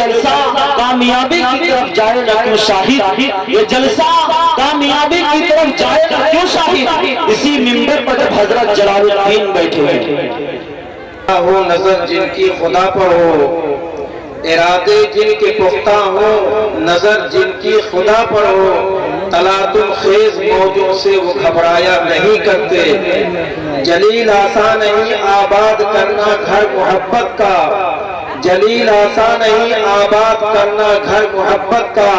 جلسہ کامیابی کی طرف جائے گا کیوں شاہد، یہ جلسہ کامیابی کی طرف جائے گا کیوں شاہد، اسی منبر پر جب حضرت جلال الدین بیٹھے ہیں ہو نظر جن کی خدا پر ہو، ارادے جن کے پختہ ہو، نظر جن کی خدا پر ہو، تلاطم خیز موجوں سے وہ گھبرایا نہیں کرتے، جلیل آسان نہیں آباد کرنا گھر محبت کا، جلیل آسان نہیں آباد کرنا گھر محبت کا،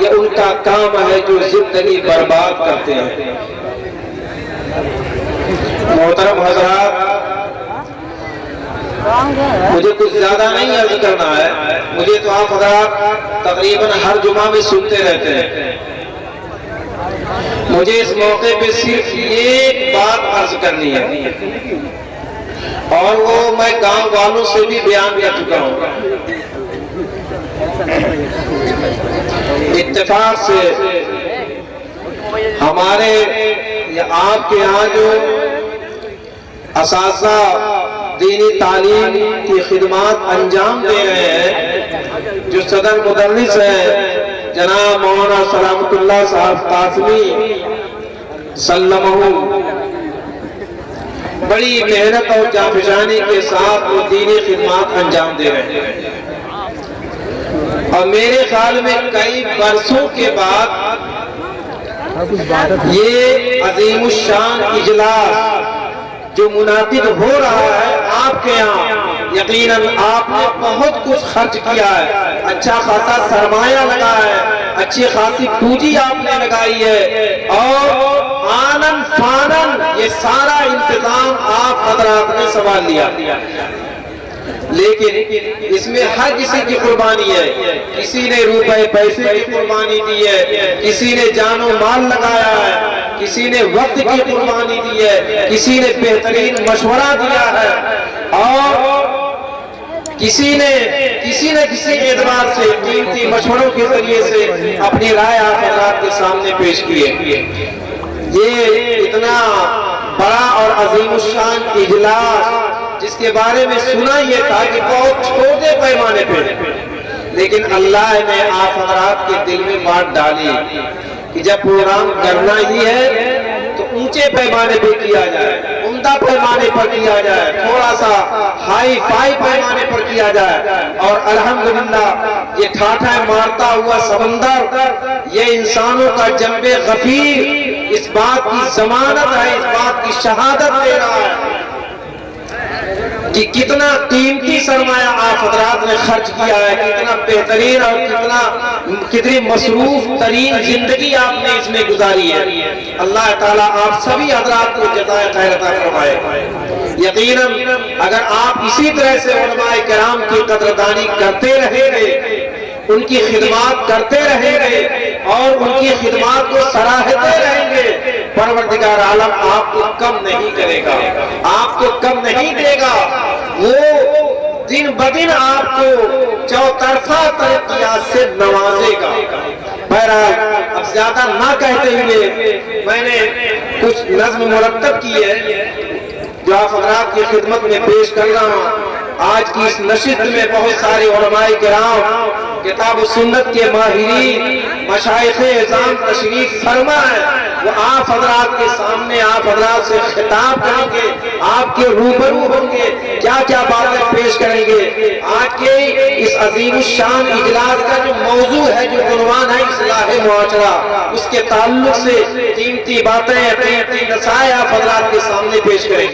یہ ان کا کام ہے جو زندگی برباد کرتے ہیں۔ محترم حضرات، مجھے کچھ زیادہ نہیں عرض کرنا ہے، مجھے تو آپ حضرات تقریباً ہر جمعہ میں سنتے رہتے ہیں، مجھے اس موقع پہ صرف ایک بات عرض کرنی ہے، اور وہ میں گاؤں والوں سے بھی بیان کر چکا ہوں۔ اتفاق سے ہمارے آپ کے یہاں جو اساتذہ دینی تعلیم کی خدمات انجام دے رہے ہیں، جو صدر مدرس ہیں جناب مولانا سلامت اللہ صاحب قاسمی سلمہ، بڑی محنت اور جانفشانی کے ساتھ وہ دینی خدمات انجام دے رہے ہیں، اور میرے خیال میں کئی برسوں کے بعد یہ عظیم الشان اجلاس جو منعقد ہو رہا ہے آپ کے یہاں، یقیناً آپ نے بہت کچھ خرچ کیا ہے، اچھا خاصا سرمایہ لگا ہے، اچھی خاصی پونجی آپ نے لگائی ہے، اور آنن فانن یہ سارا انتظام آپ حضرات نے سنبھال لیا، لیکن اس میں ہر کسی کی قربانی ہے، کسی نے روپے پیسے کی قربانی دی ہے، کسی نے جان و مال لگایا ہے، کسی نے وقت کی قربانی دی ہے، کسی نے بہترین مشورہ دیا ہے، اور کسی نے کسی اعتبار سے قیمتی مشوروں کے ذریعے سے اپنی رائے آپ حضرات کے سامنے پیش کی ہے۔ یہ اتنا بڑا اور عظیم الشان اجلاس جس کے بارے میں سنا یہ تھا کہ بہت چھوٹے پیمانے پہ، لیکن اللہ نے آپ حضرات کے دل میں بات ڈالی کہ جب پروگرام کرنا ہی ہے تو اونچے پیمانے پہ کیا جائے، عمدہ پیمانے پر کیا جائے، تھوڑا سا ہائی فائی پیمانے پر کیا جائے، اور الحمدللہ یہ ٹھاٹھا مارتا ہوا سمندر یہ انسانوں کا جنب غفیر اس بات کی ضمانت ہے، اس بات کی شہادت دے رہا ہے کہ کتنا قیمتی سرمایہ آپ حضرات نے خرچ کیا ہے، کتنا بہترین اور کتنی مصروف ترین زندگی آپ نے اس میں گزاری ہے۔ اللہ تعالیٰ آپ سبھی حضرات کو جزائے خیر عطا فرمائے۔ یقیناً اگر آپ اسی طرح سے علماء کرام کی قدردانی کرتے رہیں گے، ان کی خدمات کرتے رہیں گے اور ان کی خدمات کو سراہتے رہیں گے، پروردگار عالم آپ کو کم نہیں کرے گا، آپ کو کم نہیں دے گا، وہ دن بدن آپ کو چوطرفہ ترقیات سے نوازے گا۔ بہرحال اب زیادہ نہ کہتے ہوئے میں نے کچھ نظم مرتب کی ہے جو آپ حضرات کی خدمت میں پیش کر رہا ہوں۔ آج کی اس نشست میں بہت سارے علماء کرام، کتاب و سنت کے ماہرین، مشائخ اعظام تشریف فرما ہے، وہ آپ حضرات کے سامنے آپ حضرات سے خطاب کریں گے، آپ کے روبرو ہوں گے، کیا کیا باتیں پیش کریں گے۔ آج کے اس عظیم الشان اجلاس کا جو موضوع ہے، جو عنوان ہے اصلاح معاشرہ، اس کے تعلق سے قیمتی باتیں، قیمتی نصائح آپ حضرات کے سامنے پیش کریں گے۔